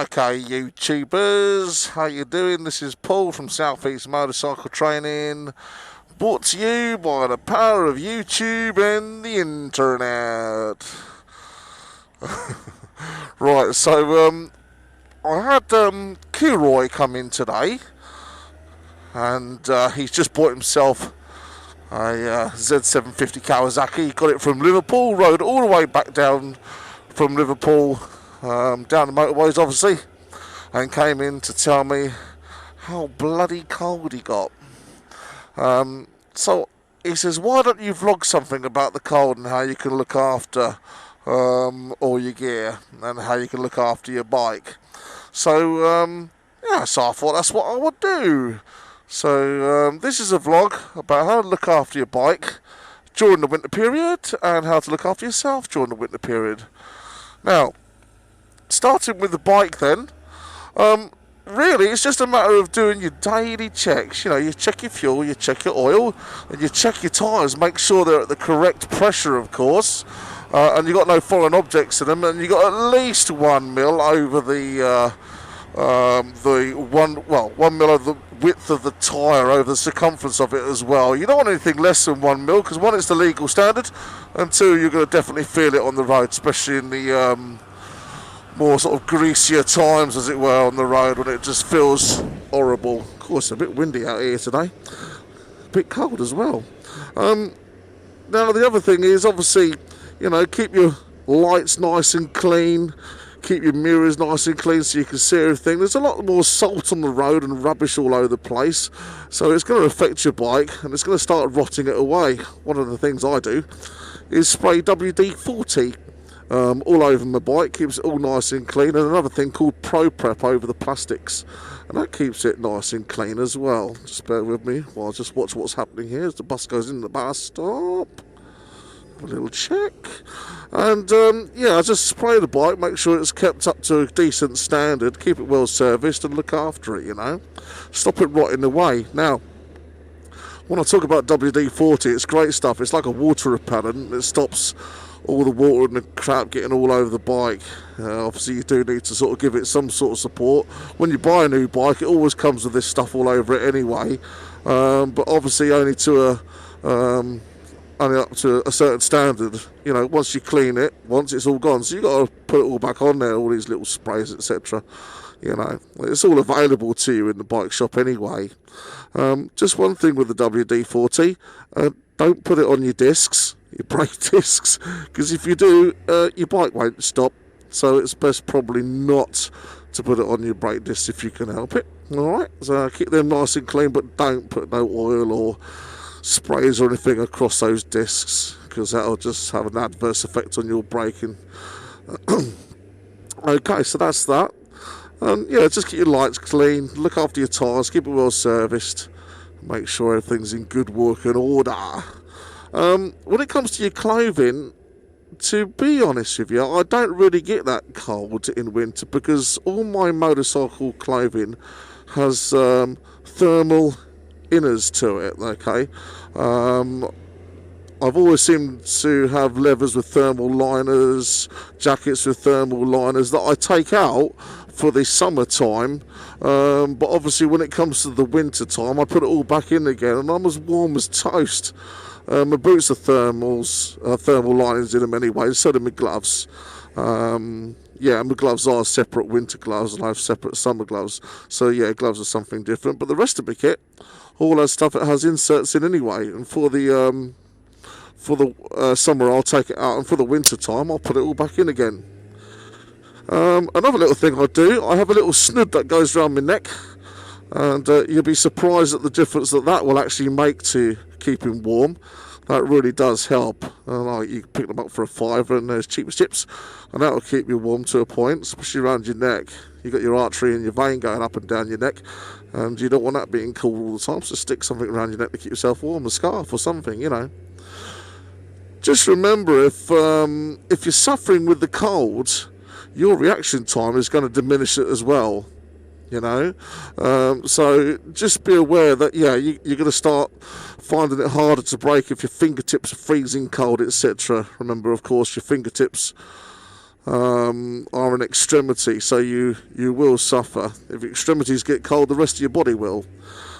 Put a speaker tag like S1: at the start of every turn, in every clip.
S1: Okay, YouTubers, how you doing? This is Paul from Southeast Motorcycle Training, brought to you by the power of YouTube and the internet. Right, so I had Kilroy come in today, and he's just bought himself a Z750 Kawasaki. He got it from Liverpool, rode all the way back down from Liverpool, down the motorways obviously, and came in to tell me how bloody cold he got. So he says, why don't you vlog something about the cold and how you can look after all your gear and how you can look after your bike. So yeah, so I thought that's what I would do. So this is a vlog about how to look after your bike during the winter period and how to look after yourself during the winter period. Now, starting with the bike then, really it's just a matter of doing your daily checks. You know, you check your fuel, you check your oil, and you check your tyres, make sure they're at the correct pressure, of course, and you've got no foreign objects in them, and you've got at least 1 mil over the 1 mil of the width of the tyre over the circumference of it as well. You don't want anything less than 1 mil, because one, it's the legal standard, and two, you're going to definitely feel it on the road, especially in the more sort of greasier times, as it were, on the road, when it just feels horrible. Of course, it's a bit windy out here today, a bit cold as well. Now the other thing is, obviously, you know, keep your lights nice and clean, keep your mirrors nice and clean so you can see everything. There's a lot more salt on the road and rubbish all over the place, so it's going to affect your bike and it's going to start rotting it away. One of the things I do is spray WD-40 all over my bike, keeps it all nice and clean, and another thing called Pro Prep over the plastics, and that keeps it nice and clean as well. Just bear with me while I just watch what's happening here as the bus goes in the bus stop. A little check, and yeah, I just spray the bike, make sure it's kept up to a decent standard, keep it well serviced and look after it, you know, stop it rotting away. Now, when I talk about WD-40, it's great stuff. It's like a water repellent. It stops all the water and the crap getting all over the bike. Obviously you do need to sort of give it some sort of support. When you buy a new bike, it always comes with this stuff all over it anyway, but obviously only up to a certain standard. You know, once you clean it, once it's all gone, so you got to put it all back on there, all these little sprays, etc. You know, it's all available to you in the bike shop anyway. Just one thing with the WD-40, don't put it on your discs, your brake discs, because if you do, your bike won't stop. So it's best probably not to put it on your brake discs if you can help it. Alright, so keep them nice and clean, but don't put no oil or sprays or anything across those discs, because that'll just have an adverse effect on your braking. Okay, so that's that. Yeah, just keep your lights clean, look after your tyres, keep it well serviced, make sure everything's in good working order. When it comes to your clothing, to be honest with you, I don't really get that cold in winter, because all my motorcycle clothing has thermal inners to it, okay? I've always seemed to have leathers with thermal liners, jackets with thermal liners that I take out for the summertime, but obviously when it comes to the winter time, I put it all back in again, and I'm as warm as toast. My boots are thermal linings in them anyway, so do my gloves. Yeah, my gloves are separate winter gloves and I have separate summer gloves, so yeah, gloves are something different, but the rest of my kit, all that stuff, it has inserts in anyway, and for the summer I'll take it out, and for the winter time I'll put it all back in again. Another little thing I do, I have a little snood that goes around my neck, and you'll be surprised at the difference that will actually make to keeping warm. That really does help. Like, you can pick them up for £5 and there's cheap as chips, and that will keep you warm to a point, especially around your neck. You've got your artery and your vein going up and down your neck, and you don't want that being cold all the time, so stick something around your neck to keep yourself warm, a scarf or something, you know. Just remember, if you're suffering with the cold, your reaction time is going to diminish it as well, you know. So just be aware that, yeah, you're going to start finding it harder to brake if your fingertips are freezing cold, etc. Remember, of course, your fingertips are an extremity, so you will suffer. If your extremities get cold, the rest of your body will.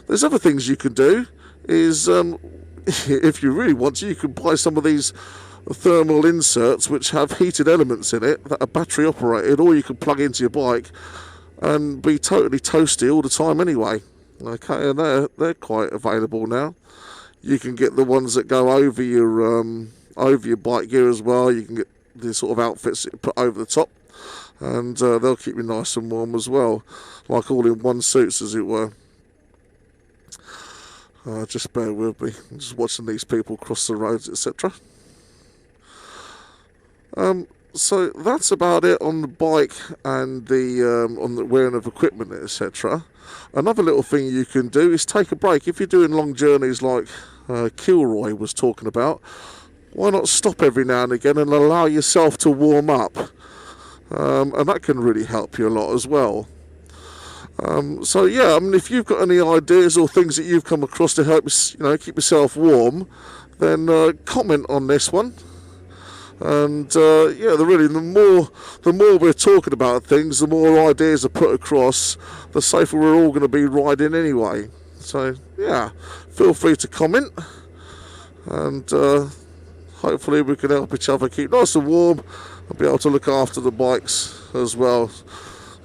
S1: There's other things you can do. Is if you really want to, you can buy some of these thermal inserts which have heated elements in it that are battery operated, or you can plug into your bike and be totally toasty all the time anyway. Okay, and they're quite available now. You can get the ones that go over your bike gear as well. You can get the sort of outfits that you put over the top, and they'll keep you nice and warm as well, like all-in-one suits, as it were. Just bear with me. I'm just watching these people cross the roads, etc. So that's about it on the bike and on the wearing of equipment, etc. Another little thing you can do is take a break. If you're doing long journeys like Kilroy was talking about, why not stop every now and again and allow yourself to warm up? And that can really help you a lot as well. So yeah, I mean, if you've got any ideas or things that you've come across to help keep yourself warm, then comment on this one. And the more we're talking about things, the more ideas are put across, the safer we're all going to be riding anyway. So yeah, feel free to comment, and hopefully we can help each other keep nice and warm and be able to look after the bikes as well.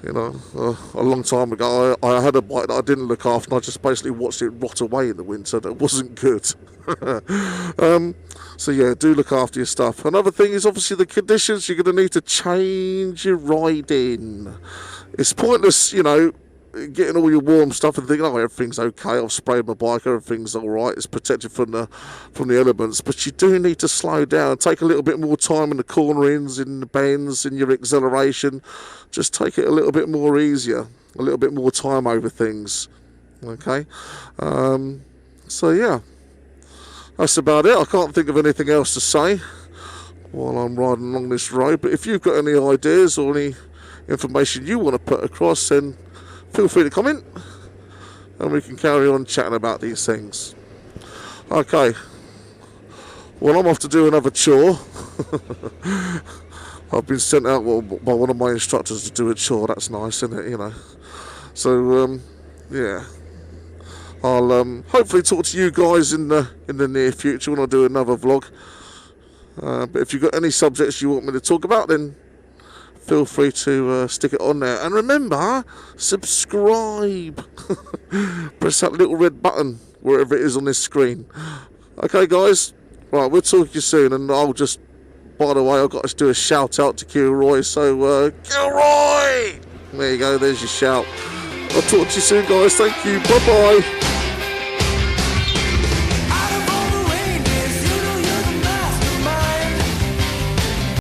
S1: You know, a long time ago, I had a bike that I didn't look after, and I just basically watched it rot away in the winter. That wasn't good. So yeah, do look after your stuff. Another thing is obviously the conditions. You're going to need to change your riding. It's pointless, getting all your warm stuff and thinking, oh, everything's okay, I've sprayed my bike, everything's all right, it's protected from the elements. But you do need to slow down, take a little bit more time in the cornerings, in the bends, in your acceleration. Just take it a little bit more easier, a little bit more time over things. Okay, so yeah, that's about it. I can't think of anything else to say while I'm riding along this road. But if you've got any ideas or any information you want to put across, then feel free to comment, and we can carry on chatting about these things. Okay, well, I'm off to do another chore. I've been sent out by one of my instructors to do a chore. That's nice, isn't it? So yeah, I'll hopefully talk to you guys in the near future when I do another vlog. But if you've got any subjects you want me to talk about, then feel free to stick it on there. And remember, subscribe. Press that little red button wherever it is on this screen. Okay, guys. Right, we'll talk to you soon. And by the way, I've got to do a shout out to Kilroy. So, Kilroy! There you go, there's your shout. I'll talk to you soon, guys. Thank you. Bye-bye.